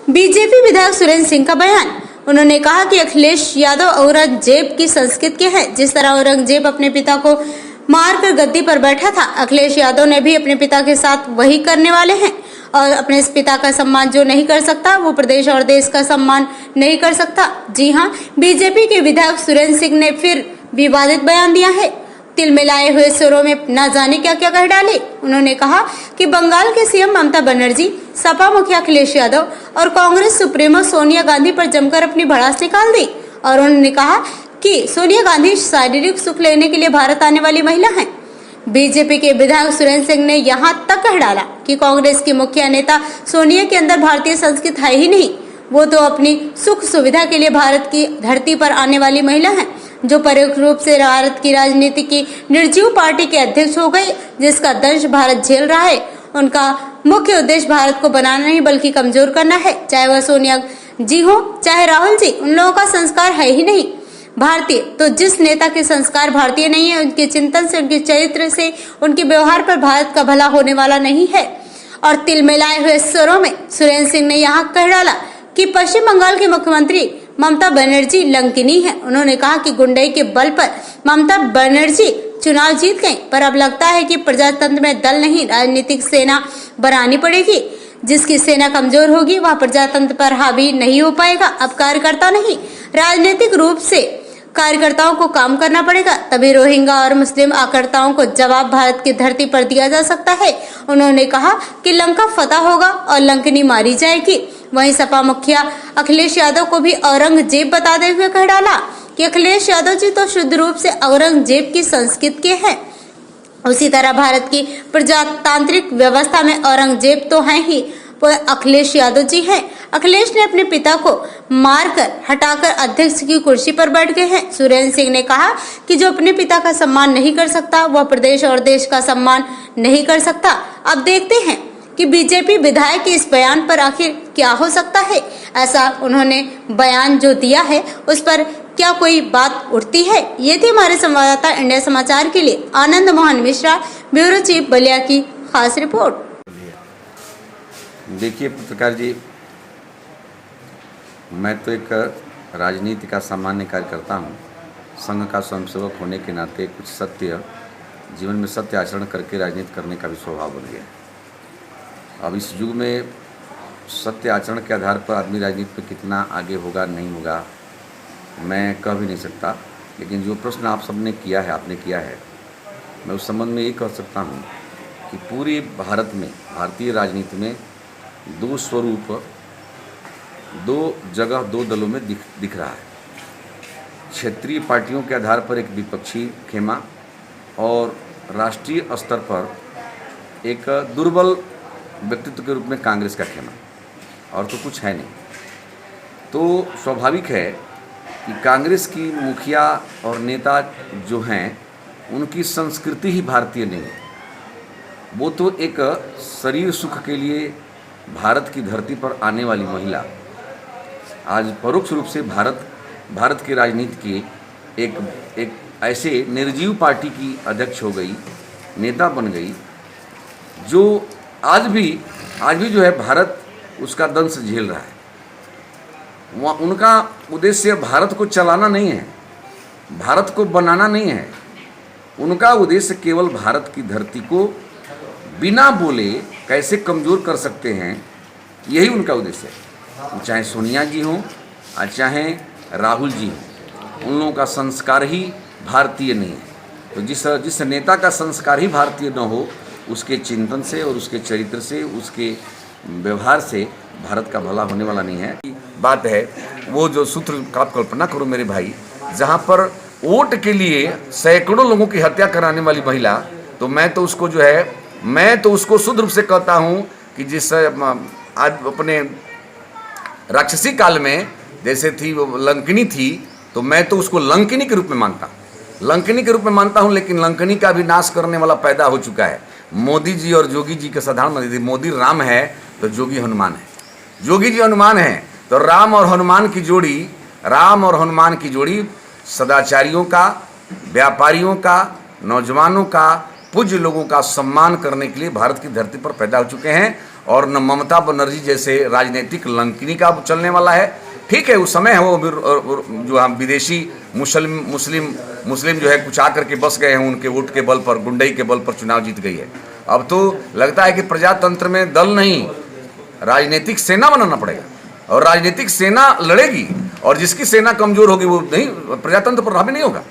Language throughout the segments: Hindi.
बीजेपी विधायक सुरेंद्र सिंह का बयान। उन्होंने कहा कि अखिलेश यादव औरंगजेब की संस्कृति के हैं। जिस तरह औरंगजेब अपने पिता को मारकर गद्दी पर बैठा था, अखिलेश यादव ने भी अपने पिता के साथ वही करने वाले हैं और अपने पिता का सम्मान जो नहीं कर सकता वो प्रदेश और देश का सम्मान नहीं कर सकता। जी हाँ, बीजेपी के विधायक सुरेंद्र सिंह ने फिर विवादित बयान दिया है। तिल मिलाए हुए स्वरों में न जाने क्या क्या कह डाले। उन्होंने कहा कि बंगाल के सीएम ममता बनर्जी, सपा मुखिया अखिलेश यादव और कांग्रेस सुप्रीमो सोनिया गांधी पर जमकर अपनी भड़ास निकाल दी और उन्होंने कहा कि सोनिया गांधी शारीरिक सुख लेने के लिए भारत आने वाली महिला हैं। बीजेपी के विधायक सुरेंद्र सिंह ने यहाँ तक कह डाला कि कांग्रेस की मुखिया नेता सोनिया के अंदर भारतीय संस्कृति है ही नहीं। वो तो अपनी सुख सुविधा के लिए भारत की धरती पर आने वाली महिला हैं, जो परोक्ष रूप से भारत की राजनीति की निर्जीव पार्टी के अध्यक्ष हो गए, जिसका दंश भारत झेल रहा है। उनका मुख्य उद्देश्य भारत को बनाना नहीं बल्कि कमजोर करना है। चाहे वह सोनिया जी हो चाहे राहुल जी, उन लोगों का संस्कार है ही नहीं भारतीय। तो जिस नेता के संस्कार भारतीय नहीं है, उनके चिंतन से, उनके चरित्र से, उनके व्यवहार पर भारत का भला होने वाला नहीं है। और तिल मिलाए हुए स्वरों में सुरेंद्र सिंह ने यहाँ कह डाला कि पश्चिम बंगाल के मुख्यमंत्री ममता बनर्जी लंकिनी है। उन्होंने कहा कि गुंडई के बल पर ममता बनर्जी चुनाव जीत गई, पर अब लगता है कि प्रजातंत्र में दल नहीं राजनीतिक सेना बनानी पड़ेगी। जिसकी सेना कमजोर होगी वह प्रजातंत्र पर हावी नहीं हो पाएगा। अब कार्यकर्ता नहीं, राजनीतिक रूप से कार्यकर्ताओं को काम करना पड़ेगा, तभी रोहिंग्या और मुस्लिम आक्रमणकारियों को जवाब भारत की धरती पर दिया जा सकता है। उन्होंने कहा कि लंका फतह होगा और लंकनी मारी जाएगी। वहीं सपा मुखिया अखिलेश यादव को भी औरंगजेब बताते हुए कह डाला कि अखिलेश यादव जी तो शुद्ध रूप से औरंगजेब की संस्कृति के हैं। उसी तरह भारत की प्रजातांत्रिक व्यवस्था में औरंगजेब तो हैं ही, वो अखिलेश यादव जी हैं। अखिलेश ने अपने पिता को मारकर हटाकर अध्यक्ष की कुर्सी पर बैठ गए हैं। सुरेंद्र सिंह ने कहा कि जो अपने पिता का सम्मान नहीं कर सकता वह प्रदेश और देश का सम्मान नहीं कर सकता। अब देखते हैं कि बीजेपी विधायक के इस बयान पर आखिर क्या हो सकता है। ऐसा उन्होंने बयान जो दिया है उस पर क्या कोई बात उठती है। ये थी हमारे संवाददाता इंडिया समाचार के लिए आनंद मोहन मिश्रा, ब्यूरो चीफ बलिया की खास रिपोर्ट। देखिए पत्रकार जी, मैं तो एक राजनीति का सामान्य कार्यकर्ता हूँ। संघ का स्वयंसेवक होने के नाते कुछ सत्य जीवन में सत्य आचरण करके राजनीति करने का भी स्वभाव बन गया। अब इस युग में सत्य आचरण के आधार पर आदमी राजनीति में कितना आगे होगा नहीं होगा मैं कह भी नहीं सकता, लेकिन जो प्रश्न आप सबने किया है, आपने किया है, मैं उस संबंध में ये कह सकता हूँ कि पूरी भारत में, भारतीय राजनीति में दो स्वरूप, दो जगह, दो दलों में दिख रहा है। क्षेत्रीय पार्टियों के आधार पर एक विपक्षी खेमा और राष्ट्रीय स्तर पर एक दुर्बल व्यक्तित्व के रूप में कांग्रेस का खेमा, और तो कुछ है नहीं। तो स्वाभाविक है कि कांग्रेस की मुखिया और नेता जो हैं उनकी संस्कृति ही भारतीय नहीं है। वो तो एक शरीर सुख के लिए भारत की धरती पर आने वाली महिला आज परोक्ष रूप से भारत की राजनीति की एक ऐसे निर्जीव पार्टी की अध्यक्ष हो गई, नेता बन गई, जो आज भी जो है भारत उसका दंश झेल रहा है। उनका उद्देश्य भारत को चलाना नहीं है, भारत को बनाना नहीं है। उनका उद्देश्य केवल भारत की धरती को बिना बोले कैसे कमज़ोर कर सकते हैं, यही उनका उद्देश्य है। चाहे सोनिया जी हों और चाहे राहुल जी हों, उन लोगों का संस्कार ही भारतीय नहीं है। तो जिस नेता का संस्कार ही भारतीय न हो, उसके चिंतन से और उसके चरित्र से, उसके व्यवहार से भारत का भला होने वाला नहीं है। बात है वो जो सूत्र का आप कल्पना करो मेरे भाई, जहाँ पर वोट के लिए सैकड़ों लोगों की हत्या कराने वाली महिला, तो मैं तो उसको शुद्ध रूप से कहता हूँ कि जिस आज अपने राक्षसी काल में जैसे थी वो लंकिनी थी, तो मैं तो उसको लंकिनी के रूप में मानता हूँ। लेकिन लंकिनी का भी नाश करने वाला पैदा हो चुका है। मोदी जी और जोगी जी के साधारण मंदिर, मोदी राम है तो जोगी हनुमान है, जोगी जी हनुमान है तो राम और हनुमान की जोड़ी सदाचारियों का, व्यापारियों का, नौजवानों का, पूज्य लोगों का सम्मान करने के लिए भारत की धरती पर पैदा हो चुके हैं। और न ममता बनर्जी जैसे राजनीतिक लंकिनी का चलने वाला है। ठीक है, उस समय है वो जो हम विदेशी मुस्लिम जो है कुछ आकर के बस गए हैं, उनके वोट के बल पर, गुंडई के बल पर चुनाव जीत गई है। अब तो लगता है कि प्रजातंत्र में दल नहीं, राजनीतिक सेना बनाना पड़ेगा, और राजनीतिक सेना लड़ेगी, और जिसकी सेना कमजोर होगी वो नहीं, प्रजातंत्र पर हावी नहीं होगा।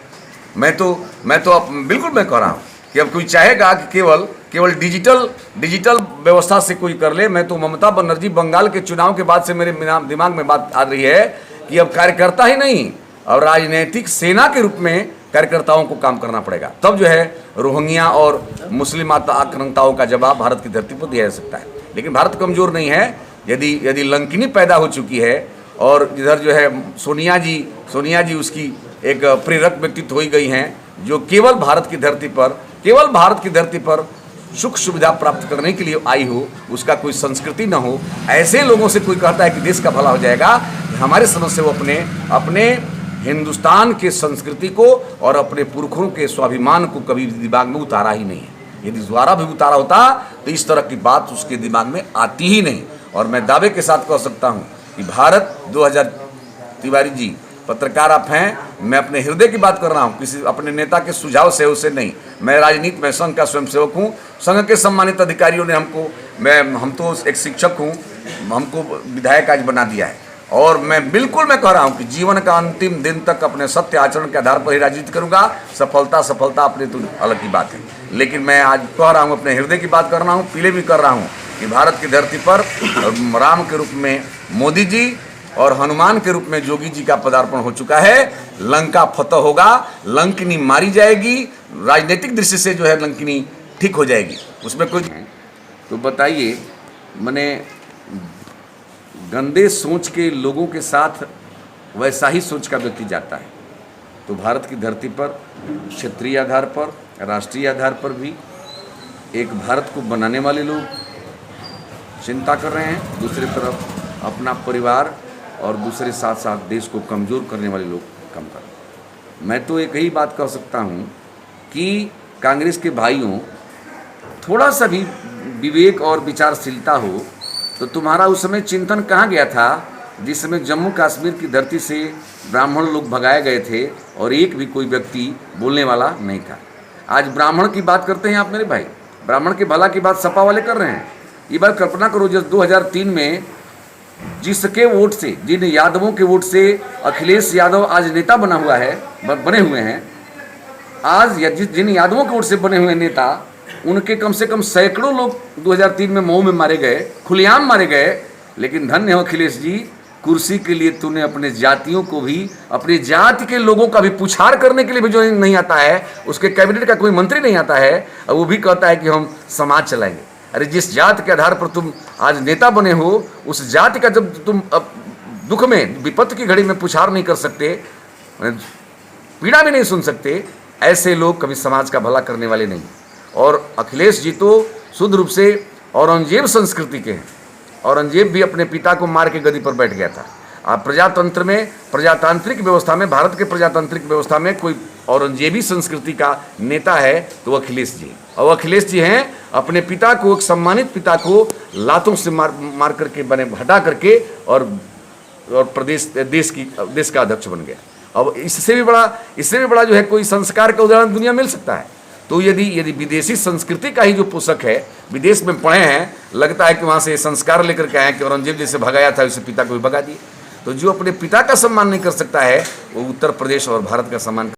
मैं तो अब बिल्कुल मैं कह रहा हूँ कि अब कोई चाहेगा कि केवल डिजिटल व्यवस्था से कोई कर ले। मैं तो ममता बनर्जी बंगाल के चुनाव के बाद से मेरे दिमाग में बात आ रही है कि अब कार्यकर्ता ही नहीं, और राजनीतिक सेना के रूप में कार्यकर्ताओं को काम करना पड़ेगा। तब जो है रोहिंग्या और मुस्लिम आक्रांताओं का जवाब भारत की धरती पर दिया जा सकता है। लेकिन भारत कमजोर नहीं है। यदि लंकिनी पैदा हो चुकी है, और इधर जो है सोनिया जी उसकी एक प्रेरक व्यक्तित्व हो गई हैं, जो केवल भारत की धरती पर सुख सुविधा प्राप्त करने के लिए आई हो, उसका कोई संस्कृति न हो, ऐसे लोगों से कोई कहता है कि देश का भला हो जाएगा, हमारे समझ से वो अपने हिंदुस्तान के संस्कृति को और अपने पुरखों के स्वाभिमान को कभी दिमाग में उतारा ही नहीं है। यदि द्वारा भी उतारा होता तो इस तरह की बात उसके दिमाग में आती ही नहीं। और मैं दावे के साथ कह सकता हूँ कि भारत 2000 तिवारी जी पत्रकार आप हैं, मैं अपने हृदय की बात कर रहा हूँ, किसी अपने नेता के सुझाव से उसे नहीं। मैं राजनीति में संघ का स्वयंसेवक हूँ, संघ के सम्मानित अधिकारियों ने हम तो एक शिक्षक हूँ, हमको विधायक आज बना दिया है, और मैं कह रहा हूँ कि जीवन का अंतिम दिन तक अपने सत्य आचरण के आधार पर ही राजनीति करूँगा। सफलता अपनी तो अलग की बात है, लेकिन मैं आज कह रहा हूँ, अपने हृदय की बात कर रहा हूँ, पीले भी कर रहा हूँ कि भारत की धरती पर राम के रूप में मोदी जी और हनुमान के रूप में जोगी जी का पदार्पण हो चुका है। लंका फतह होगा, लंकिनी मारी जाएगी, राजनीतिक दृष्टि से जो है लंकिनी ठीक हो जाएगी, उसमें कोई। तो बताइए, मैंने गंदे सोच के लोगों के साथ वैसा ही सोच का व्यक्ति जाता है। तो भारत की धरती पर क्षेत्रीय आधार पर, राष्ट्रीय आधार पर भी एक भारत को बनाने वाले लोग चिंता कर रहे हैं, दूसरी तरफ अपना परिवार और दूसरे साथ देश को कमज़ोर करने वाले लोग कम कर रहे हैं। मैं तो एक ही बात कह सकता हूँ कि कांग्रेस के भाइयों, थोड़ा सा भी विवेक और विचारशीलता हो तो तुम्हारा उस समय चिंतन कहाँ गया था जिस समय जम्मू कश्मीर की धरती से ब्राह्मण लोग भगाए गए थे और एक भी कोई व्यक्ति बोलने वाला नहीं था। आज ब्राह्मण की बात करते हैं आप मेरे भाई, ब्राह्मण के भला की बात सपा वाले कर रहे हैं। ये बात कल्पना करो, जब 2003 में जिसके वोट से, जिन यादवों के वोट से अखिलेश यादव आज नेता बने हुए हैं, आज जिन यादवों के वोट से बने हुए नेता, उनके कम से कम सैकड़ों लोग 2003 में मऊ में मारे गए, खुलेआम मारे गए। लेकिन धन्य हो अखिलेश जी, कुर्सी के लिए तूने अपने जातियों को भी, अपने जाति के लोगों का भी पुछार करने के लिए भी जो नहीं आता है, उसके कैबिनेट का कोई मंत्री नहीं आता है, और वो भी कहता है कि हम समाज चलाएंगे। अरे जिस जाति के आधार पर तुम आज नेता बने हो, उस जाति का जब तुम अब दुख में, विपत्ति की घड़ी में पुछार नहीं कर सकते, पीड़ा भी नहीं सुन सकते, ऐसे लोग कभी समाज का भला करने वाले नहीं। और अखिलेश जी तो शुद्ध रूप से औरंगजेब संस्कृति के हैं। औरंगजेब भी अपने पिता को मार के गद्दी पर बैठ गया था। आप प्रजातंत्र में, प्रजातांत्रिक व्यवस्था में, भारत के प्रजातांत्रिक व्यवस्था में कोई औरंगजेबी संस्कृति का नेता है तो अखिलेश जी। और अखिलेश जी हैं, अपने पिता को, एक सम्मानित पिता को लातों से मार करके हटा करके और देश का अध्यक्ष बन गया। अब इससे भी बड़ा जो है कोई संस्कार का उदाहरण दुनिया मिल सकता है। तो यदि विदेशी संस्कृति का ही जो पोषक है, विदेश में पढ़े हैं, लगता है कि वहाँ से संस्कार लेकर के आए कि औरंगजेब जैसे भगाया था उसे पिता को भी भगा दिए। तो जो अपने पिता का सम्मान नहीं कर सकता है, वो उत्तर प्रदेश और भारत का सम्मान